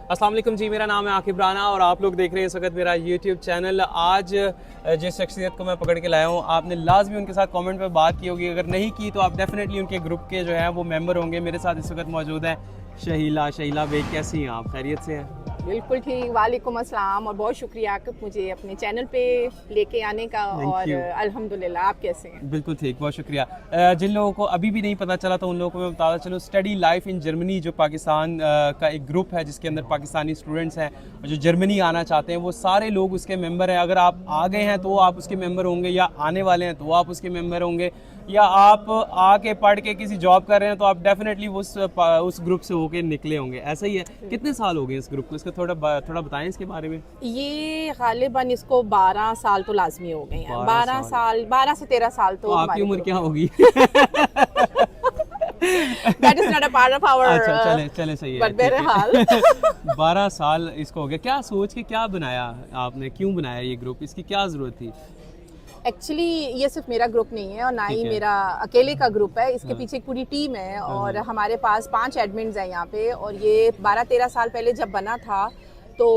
अस्सलाम वालेकुम जी, मेरा नाम है आकिब राना और आप लोग देख रहे हैं इस वक्त मेरा यूट्यूब चैनल। आज जिस शख्सियत को मैं पकड़ के लाया हूँ, आपने लाजमी उनके साथ कमेंट पे बात की होगी, अगर नहीं की तो आप डेफिनेटली उनके ग्रुप के जो है वो मेंबर होंगे। मेरे साथ इस वक्त मौजूद है शहीला बेग। कैसी हैं आप? खैरियत से हैं? बिल्कुल ठीक। वालेकुम अस्सलाम और बहुत शुक्रिया आकिब मुझे अपने चैनल पे लेके आने का। और अल्हम्दुलिल्लाह, आप कैसे हैं? बिल्कुल ठीक, बहुत शुक्रिया। जिन लोगों को अभी भी नहीं पता चला तो उन लोगों को मैं बताता चलूँ, स्टडी लाइफ इन जर्मनी जो पाकिस्तान का एक ग्रुप है जिसके अंदर पाकिस्तानी स्टूडेंट्स हैं जो जर्मनी आना चाहते हैं, वो सारे लोग उसके मेंबर हैं। अगर आप आ गए हैं तो आप उसके मेंबर होंगे, या आने वाले हैं तो आप उसके मेंबर होंगे, या आप आके पढ़ के किसी जॉब कर रहे हैं तो आप डेफिनेटली उस ग्रुप से होके निकले होंगे। ऐसा ही है। कितने साल हो गए इस ग्रुप को? इसका थोड़ा बताएं इसके बारे में। ये गालिबन इसको 12 साल तो लाजमी हो गए हैं। 12 साल 12 से 13 साल तो आपकी उम्र क्या होगी? That is not a part of our, अच्छा, चले सही है। but बहरहाल 12 साल इसको हो गया। क्या सोच के क्या बनाया आपने? क्यों बनाया ये ग्रुप? इसकी क्या ज़रूरत थी? एक्चुअली ये सिर्फ मेरा ग्रुप नहीं है और ना ही मेरा अकेले का ग्रुप है। इसके पीछे एक पूरी टीम है और हमारे पास 5 एडमिन्स हैं यहाँ पे। और ये 12-13 साल पहले जब बना था तो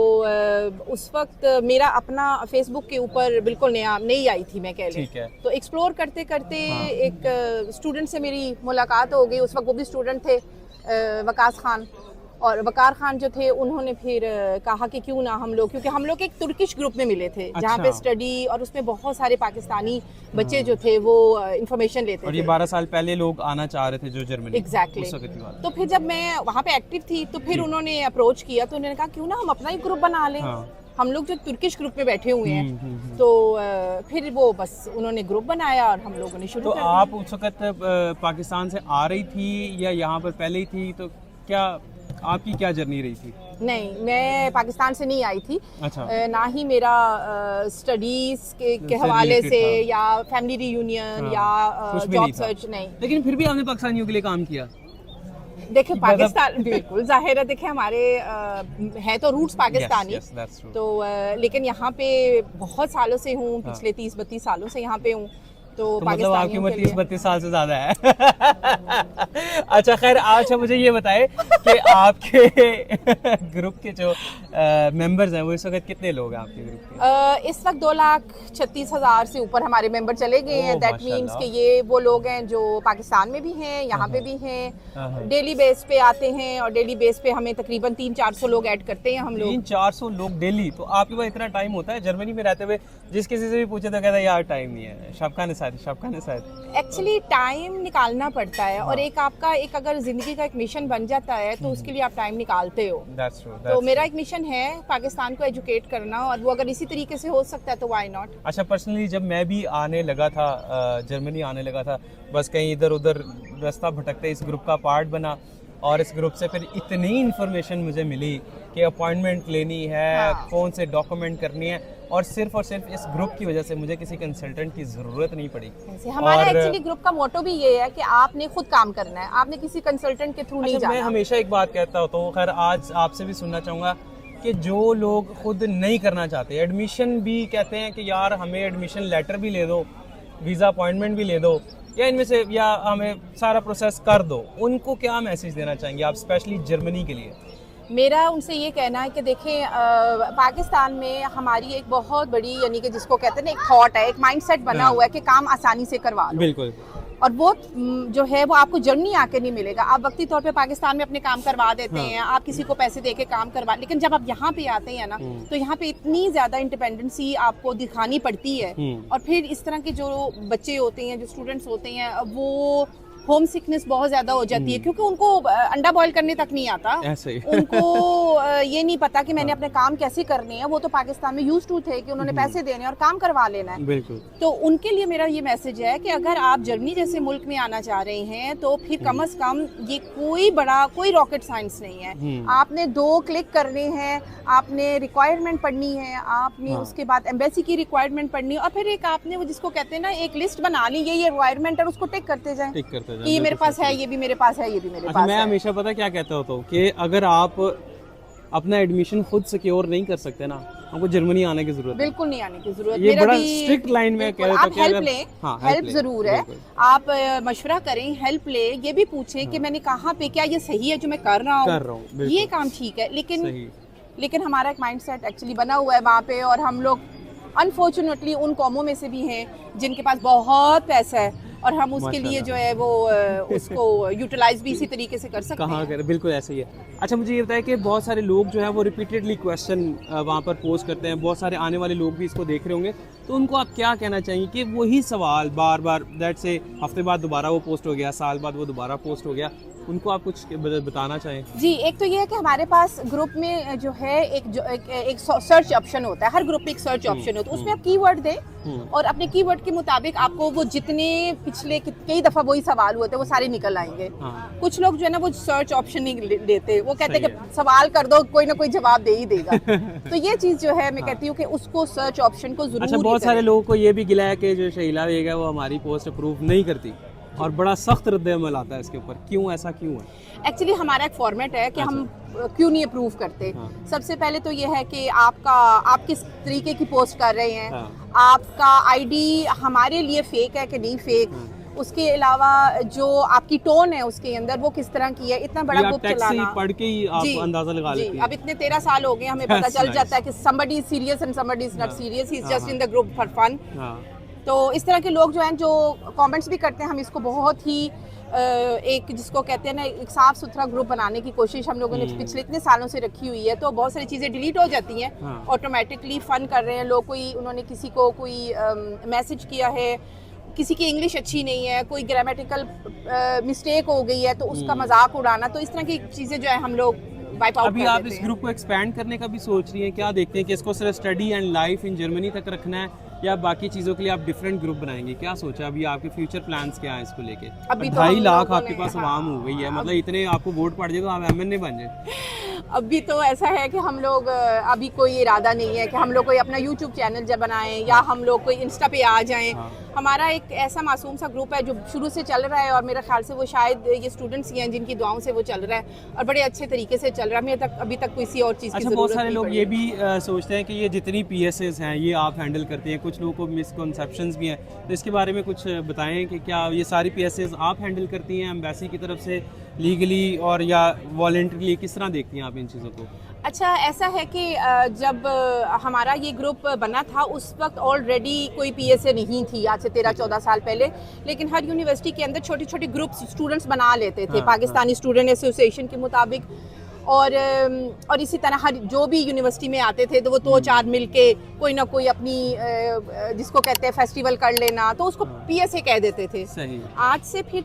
उस वक्त मेरा अपना फेसबुक के ऊपर बिल्कुल नई आई थी, मैं कह लें। तो एक्सप्लोर करते करते एक स्टूडेंट से मेरी मुलाकात हो गई। उस वक्त वो भी स्टूडेंट थे, वकास खान। और वकार खान जो थे उन्होंने फिर कहा कि क्यों ना हम लोग, क्योंकि हम लोग एक तुर्किश ग्रुप में मिले थे जहाँ पे स्टडी और उसमें बहुत सारे पाकिस्तानी बच्चे जो थे वो इंफॉर्मेशन लेते थे। और ये 12 साल पहले लोग आना चाह रहे थे जो जर्मनी। एग्जैक्टली। तो फिर जब मैं वहाँ पे एक्टिव थी तो फिर उन्होंने अप्रोच किया, तो उन्होंने कहा क्यों ना हम अपना ही ग्रुप बना लें। हम लोग जो तुर्किश ग्रुप में बैठे हुए हैं। तो फिर वो बस उन्होंने ग्रुप बनाया और हम लोगों ने शुरू कर दिया। आप उस वक्त पाकिस्तान से आ रही थी या यहाँ पर पहले ही थी? तो क्या आपकी क्या जर्नी रही थी? नहीं, मैं पाकिस्तान से नहीं आई थी। अच्छा। ना ही मेरा स्टडीज के हवाले से या फैमिली रियूनियन या जॉब सर्च, नहीं। लेकिन फिर भी आपने पाकिस्तानियों के लिए काम किया। देखिए पाकिस्तान बिल्कुल जाहिर है, देखिए हमारे है तो रूट्स पाकिस्तानी। yes, तो लेकिन यहाँ पे बहुत सालों से हूँ, पिछले 30-32 सालों से यहाँ पे हूँ। तो मतलब आपकी उम्र 30-32 साल से ज्यादा है। अच्छा खैर, अच्छा मुझे ये बताएं कि आपके ग्रुप के जो मेंबर्स हैं वो इस वक्त कितने लोग हैं आपके ग्रुप के? इस वक्त 2,36,000 से ऊपर हमारे मेंबर चले गए हैं। दैट मीन्स कि ये वो लोग हैं जो पाकिस्तान में भी हैं, यहाँ पे भी हैं, डेली बेस पे आते हैं और डेली बेस पे हमें तकरीबन 300-400 लोग ऐड करते हैं हम लोग। 300-400 लोग डेली? तो आपके पास इतना टाइम होता है? जर्मनी में रहते हुए जिस किसी से भी पूछे तो कहता है यार टाइम नहीं है। शबका ने शायद एक्चुअली टाइम निकालना पड़ता है। और एक आपका एक अगर जिंदगी का एक मिशन बन जाता है तो उसके लिए आप टाइम निकालते हो। That's true. तो मेरा एक मिशन है पाकिस्तान को एजुकेट करना, और वो अगर इसी तरीके से हो सकता है तो व्हाई नॉट। अच्छा, पर्सनली जब मैं भी आने लगा था, जर्मनी आने लगा था, बस कहीं इधर उधर रास्ता भटकते इस ग्रुप का पार्ट बना और इस ग्रुप से फिर इतनी इन्फॉर्मेशन मुझे मिली कि अपॉइंटमेंट लेनी है, कौन से डॉक्यूमेंट करनी है, और सिर्फ इस ग्रुप की वजह से मुझे किसी कंसल्टेंट की ज़रूरत नहीं पड़ी। हमारा एक्चुअली ग्रुप का मोटो भी ये है कि आपने खुद काम करना है, आपने किसी कंसल्टेंट के थ्रू नहीं जाना। मैं हमेशा एक बात कहता हूँ, तो खैर आज आपसे भी सुनना चाहूँगा कि जो लोग खुद नहीं करना चाहते, एडमिशन भी कहते हैं कि यार हमें एडमिशन लेटर भी ले दो, वीज़ा अपॉइंटमेंट भी ले दो, या इनमें से या हमें सारा प्रोसेस कर दो, उनको क्या मैसेज देना चाहेंगे आप स्पेशली जर्मनी के लिए? मेरा उनसे ये कहना है कि देखें, पाकिस्तान में हमारी एक बहुत बड़ी, यानी कि जिसको कहते हैं ना, एक थॉट है, एक माइंडसेट बना हुआ है कि काम आसानी से करवा लो। बिल्कुल। और वो जो है वो आपको जर्मनी आके नहीं मिलेगा। आप वक्ती तौर पे पाकिस्तान में अपने काम करवा देते हैं, आप किसी को पैसे दे के काम करवा, लेकिन जब आप यहाँ पे आते हैं ना तो यहाँ पे इतनी ज्यादा इंडिपेंडेंसी आपको दिखानी पड़ती है। और फिर इस तरह के जो बच्चे होते हैं, जो स्टूडेंट्स होते हैं, वो होम सिकनेस बहुत ज्यादा हो जाती है क्योंकि उनको अंडा बॉईल करने तक नहीं आता। उनको ये नहीं पता कि मैंने अपने काम कैसे करने हैं। वो तो पाकिस्तान में यूज्ड टू थे कि उन्होंने पैसे देने और काम करवा लेना है। बिल्कुल। तो उनके लिए मेरा ये मैसेज है कि अगर आप जर्मनी जैसे मुल्क में आना चाह रहे हैं तो फिर कम से कम ये कोई रॉकेट साइंस नहीं है। आपने 2 क्लिक करने हैं, आपने रिक्वायरमेंट पढ़नी है, आपने उसके बाद एम्बेसी की रिक्वायरमेंट पढ़नी है, और फिर एक आपने वो जिसको कहते हैं ना, एक लिस्ट बना ली, ये रिक्वायरमेंट, और उसको टिक करते जाएं कि ये मेरे पास है, ये भी मेरे पास है, ये भी मेरे पास मैं है। हमेशा पता क्या कहता होता हूँ कि अगर आप अपना एडमिशन खुद सिक्योर नहीं कर सकते ना, हमको जर्मनी आने की जरूरत है। बिल्कुल नहीं आने की जरूरत। ये मेरा बड़ा भी स्ट्रिक्ट लाइन में बिल्कुल, कह रहे आप तो कि हेल्प अगर- लें, हाँ, हेल्प लें, जरूर है। बिल्कुल। आप मशवरा करें, हेल्प लें, ये भी पूछें कि मैंने कहाँ पे, क्या ये सही है जो मैं कर रहा कर रहा हूँ, हूँ, बिल्कुल। ये काम ठीक है। सही। लेकिन हमारा एक माइंडसेट एक्चुअली बना हुआ है वहाँ पे, और हम लोग अनफॉर्चुनेटली उन कौमों में से भी हैं जिनके पास बहुत पैसा है, और हम उसके लिए जो है वो उसको यूटिलाइज भी इसी तरीके से कर सकते कहाँ हैं। कर, बिल्कुल ऐसे ही है। अच्छा, मुझे ये बताया कि बहुत सारे लोग जो है वो रिपीटेडली क्वेश्चन वहाँ पर पोस्ट करते हैं, बहुत सारे आने वाले लोग भी इसको देख रहे होंगे, तो उनको आप क्या कहना चाहेंगे कि वही सवाल बार बार, दैट से हफ्ते बाद दोबारा वो पोस्ट हो गया, साल बाद वो दोबारा पोस्ट हो गया, उनको आप कुछ बताना चाहें? जी, एक तो ये है कि हमारे पास ग्रुप में जो है एक सर्च ऑप्शन होता है, हर ग्रुप में एक सर्च ऑप्शन होता है, उसमें आप कीवर्ड दें और अपने कीवर्ड के मुताबिक आपको वो जितने पिछले कई दफ़ा वही सवाल हुए थे वो सारे निकल आएंगे। हाँ। कुछ लोग जो है ना वो सर्च ऑप्शन नहीं लेते, वो कहते हैं सही कि सवाल कर दो, कोई ना कोई जवाब दे ही देगा। तो ये चीज़ जो है मैं कहती हूँ कि उसको सर्च ऑप्शन को जरूर। अच्छा, बहुत सारे लोगों को ये भी गिला है कि जो शहीला बेग है वो हमारी पोस्ट अप्रूव नहीं करती और बड़ा सख्त रद्द-ए-अमल आता है इसके ऊपर, क्यों, ऐसा क्यों है? एक्चुअली हमारा एक फॉर्मेट है कि हम क्यों नहीं अप्रूव करते। हाँ। सबसे पहले तो ये है कि आप किस तरीके की पोस्ट कर रहे हैं, हाँ। आपका आईडी हमारे लिए फेक है कि नहीं फेक, उसके अलावा जो आपकी टोन है उसके अंदर वो किस तरह की है। इतना बड़ा आप ग्रुप टेक्स्ट से ही चलाना, पढ़ के ही आप जी, अंदाजा लगा जी, लेती हैं। अब इतने 13 साल हो गए, हमें पता That's चल nice. जाता है कि somebody is serious and somebody is not हाँ। serious, he is हाँ, just हाँ। in the group for fun। हाँ। तो इस तरह के लोग जो हैं जो कमेंट्स भी करते हैं, हम इसको बहुत ही एक जिसको कहते हैं ना एक साफ सुथरा ग्रुप बनाने की कोशिश हम लोगों ने पिछले इतने सालों से रखी हुई है। तो बहुत सारी चीज़ें डिलीट हो जाती हैं, हाँ। ऑटोमेटिकली फन कर रहे हैं लोग, कोई उन्होंने किसी को कोई मैसेज किया है, किसी की इंग्लिश अच्छी नहीं है, कोई ग्रामेटिकल मिस्टेक हो गई है तो उसका मजाक उड़ाना, तो इस तरह की चीज़ें जो है हम लोग वाइप आउट अभी कर आप देते इस हैं। ग्रुप को एक्सपैंड करने का भी सोच रही हैं, क्या देखते हैं कि इसको सिर्फ study and life in Germany तक रखना है या बाकी चीज़ों के लिए आप डिफरेंट ग्रुप बनाएंगे, क्या सोचा अभी, आपके फ्यूचर प्लान्स क्या है इसको लेके? अभी तो 2.5 हम लाख लोगों आपके ने- पास हाँ, आवाम हो गई है, मतलब इतने आपको वोट पड़ जाए तो आप एमएनए बन जाए। अभी तो ऐसा है कि हम लोग अभी कोई इरादा नहीं है कि हम लोग कोई अपना यूट्यूब चैनल जब बनाएं या हम लोग कोई इंस्टा पे आ जाएं। हाँ। हमारा एक ऐसा मासूम सा ग्रुप है जो शुरू से चल रहा है और मेरे ख्याल से वो शायद ये स्टूडेंट्स ही हैं जिनकी दुआओं से वो चल रहा है और बड़े अच्छे तरीके से चल रहा है। हमें अभी तक किसी और चीज़ की अच्छा, ज़रूरत बहुत सारे नहीं लोग पड़ी। ये भी सोचते हैं कि ये जितनी पीएसएस हैं ये आप हैंडल करते हैं, कुछ लोगों को मिसकॉन्सेप्शंस भी हैं, तो इसके बारे में कुछ बताएं कि क्या ये सारी पीएसएस आप हैंडल करती हैं एम्बेसी की तरफ से लीगली और या वॉलंटरीली, किस तरह देखती हैं आप इन चीज़ों को? अच्छा, ऐसा है कि जब हमारा ये ग्रुप बना था उस वक्त ऑलरेडी कोई पीएसए नहीं थी, आज से 13-14 साल पहले, लेकिन हर यूनिवर्सिटी के अंदर छोटे छोटे ग्रुप्स स्टूडेंट्स बना लेते थे, हाँ, पाकिस्तानी स्टूडेंट एसोसिएशन के मुताबिक। और इसी तरह हर जो भी यूनिवर्सिटी में आते थे तो वो 2-4 मिलके कोई ना कोई अपनी जिसको कहते हैं फेस्टिवल कर लेना, तो उसको पीएसए कह देते थे। सही। आज से फिर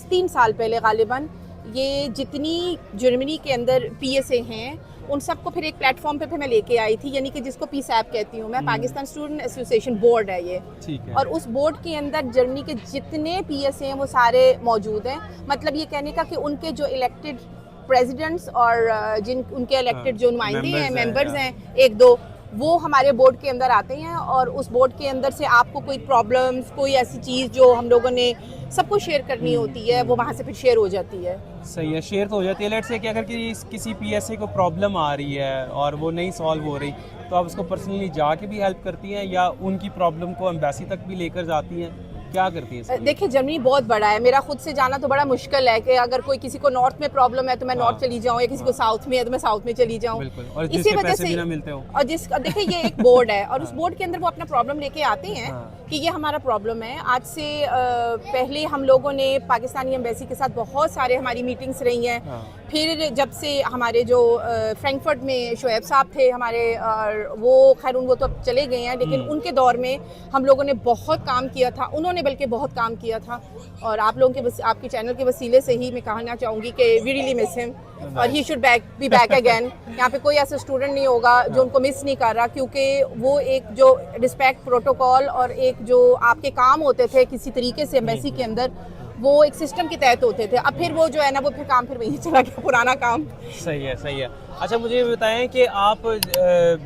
3 साल पहले गालिबन ये जितनी जर्मनी के अंदर पीएसए हैं उन सबको फिर एक प्लेटफॉर्म पे फिर मैं लेके आई थी, यानी कि जिसको पीसैप कहती हूँ मैं, पाकिस्तान स्टूडेंट एसोसिएशन बोर्ड है ये। ठीक है। और उस बोर्ड के अंदर जर्मनी के जितने पीएसए हैं वो सारे मौजूद हैं। मतलब ये कहने का कि उनके जो इलेक्टेड प्रेसिडेंट्स और जिन उनके इलेक्टेड जो नुमाइंदे हैं, मेंबर्स हैं 1-2, वो हमारे बोर्ड के अंदर आते हैं और उस बोर्ड के अंदर से आपको कोई प्रॉब्लम्स, कोई ऐसी चीज़ जो हम लोगों ने सबको शेयर करनी होती है वो वहाँ से फिर शेयर हो जाती है। सही है, शेयर तो हो जाती है। लेट्स से कि अगर किसी पीएसए को प्रॉब्लम आ रही है और वो नहीं सॉल्व हो रही तो आप उसको पर्सनली जाके भी हेल्प करती हैं या उनकी प्रॉब्लम को एम्बेसी तक भी लेकर जाती हैं, क्या करती हैं? देखिए जर्मनी बहुत बड़ा है, मेरा खुद से जाना तो बड़ा मुश्किल है कि अगर कोई किसी को नॉर्थ में प्रॉब्लम है तो मैं नॉर्थ चली जाऊँ या किसी को साउथ में है तो मैं साउथ में चली जाऊँ। बिल्कुल, और इसी जिसके वजह पैसे से भी ना मिलते हो। और देखिए ये एक बोर्ड है और उस बोर्ड के अंदर वो अपना प्रॉब्लम लेके आते हैं कि ये हमारा प्रॉब्लम है। आज से पहले हम लोगों ने पाकिस्तानी एम्बेसी के साथ बहुत सारे हमारी मीटिंग्स रही हैं। फिर जब से हमारे जो फ्रैंकफर्ट में शोएब साहब थे हमारे, वो खैर वो तो अब चले गए हैं, लेकिन उनके दौर में हम लोगों ने बहुत काम किया था, उन्होंने बल्कि बहुत काम किया था। और आप लोगों के आपके चैनल के वसीले से ही मैं कहना चाहूँगी कि वी रियली मिस हिम और he should be back again. यहाँ पे कोई ऐसा स्टूडेंट नहीं होगा जो उनको मिस नहीं कर रहा, क्योंकि वो एक जो रिस्पेक्ट प्रोटोकॉल और एक जो आपके काम होते थे किसी तरीके से एम्बेसी के अंदर, वो एक सिस्टम के तहत होते थे। अब फिर वो जो है ना वो फिर काम फिर वही चला गया, पुराना काम। सही है, सही है। अच्छा, मुझे ये बताएं कि आप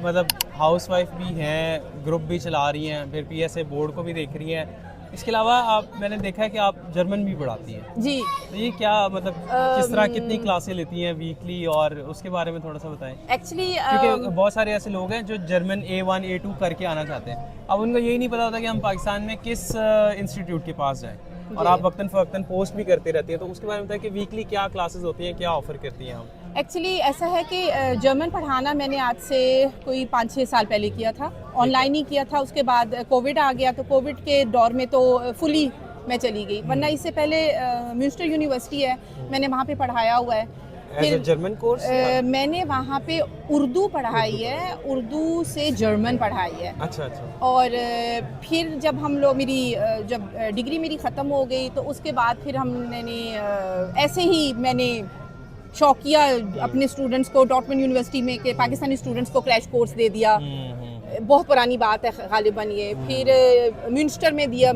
मतलब हाउसवाइफ भी हैं, ग्रुप भी चला रही हैं, फिर पीएसए बोर्ड को भी देख रही हैं, इसके अलावा आप मैंने देखा है कि आप जर्मन भी पढ़ाती हैं, जी। तो ये क्या मतलब किस तरह कितनी क्लासें लेती हैं वीकली, और उसके बारे में थोड़ा सा बताएं। एक्चुअली क्योंकि बहुत सारे ऐसे लोग हैं जो जर्मन A1 A2 करके आना चाहते हैं, अब उनको यही नहीं पता होता कि हम पाकिस्तान में किस इंस्टीट्यूट के पास जाएं, और आप वक्तन फ़वक्तन पोस्ट भी करते रहती हैं, तो उसके बारे में बताएं कि वीकली क्या क्लासेस होती हैं, क्या ऑफर करती हैं हम। एक्चुअली ऐसा है कि जर्मन पढ़ाना मैंने आज से कोई 5-6 साल पहले किया था, ऑनलाइन ही किया था। उसके बाद कोविड आ गया, तो कोविड के दौर में तो फुली मैं चली गई, वरना इससे पहले म्यूनिस्टर यूनिवर्सिटी है, मैंने वहाँ पे पढ़ाया हुआ है। फिर जर्मन कोर्स मैंने वहाँ पे उर्दू पढ़ाई है, उर्दू से जर्मन पढ़ाई है। अच्छा अच्छा। और फिर जब हम लोग जब डिग्री मेरी ख़त्म हो गई, तो उसके बाद फिर हमने ऐसे ही मैंने शौकिया अपने स्टूडेंट्स को डॉर्टमंड यूनिवर्सिटी में के पाकिस्तानी स्टूडेंट्स को क्रैश कोर्स दे दिया। बहुत पुरानी बात है गालिबन ये। फिर म्यूनिस्टर में दिया,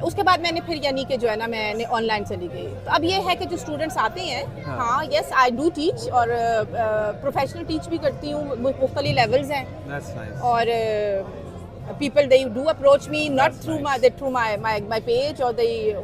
उसके बाद मैंने फिर यानी कि जो है ना मैंने ऑनलाइन चली गई। तो अब ये है कि जो स्टूडेंट्स आते हैं, हाँ यस आई डू टीच, और प्रोफेशनल टीच भी करती हूँ, मुख्तलिफ लेवल्स हैं। और people they do approach me not through my page, और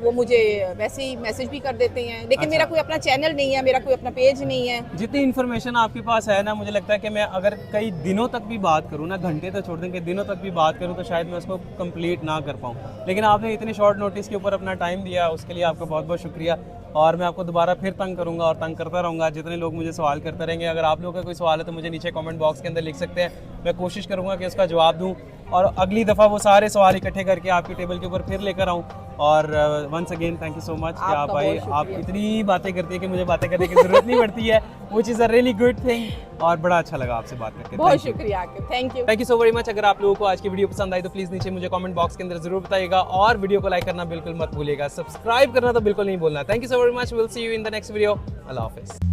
वो मुझे वैसे ही मैसेज भी कर देते हैं, लेकिन मेरा कोई अपना चैनल नहीं है, मेरा कोई अपना पेज नहीं है। जितनी इन्फॉर्मेशन आपके पास है ना, मुझे लगता है कि मैं अगर कई दिनों तक भी बात करूँ ना, घंटे तो छोड़ दें, कि दिनों तक भी बात करूँ तो शायद मैं उसको कंप्लीट ना कर पाऊँ, लेकिन आपने इतनी शॉर्ट नोटिस के ऊपर अपना टाइम दिया, उसके लिए आपका बहुत बहुत शुक्रिया। और मैं आपको दोबारा फिर तंग करूंगा और तंग करता रहूँगा, जितने लोग मुझे सवाल करते रहेंगे। अगर आप लोगों का कोई सवाल है तो मुझे नीचे कमेंट बॉक्स के अंदर लिख सकते हैं, मैं कोशिश करूँगा कि उसका जवाब दूँ, और अगली दफ़ा वो सारे सवाल इकट्ठे करके आपकी टेबल के ऊपर फिर लेकर आऊँ। और once again thank you so much कि आप भाई आप इतनी बातें करती है कि मुझे बातें करने की ज़रूरत नहीं पड़ती है, which is a really good thing, और बड़ा अच्छा लगा आपसे बात करके। बहुत शुक्रिया, thank you so very much. अगर आप लोगों को आज की वीडियो पसंद आई तो प्लीज़ नीचे मुझे कमेंट बॉक्स के अंदर ज़रूर बताइएगा, और वीडियो को लाइक करना बिल्कुल मत भूलिएगा, सब्सक्राइब करना तो बिल्कुल नहीं भूलना। Thank you so very much, will see you in the next video. अल्लाह हाफिज़।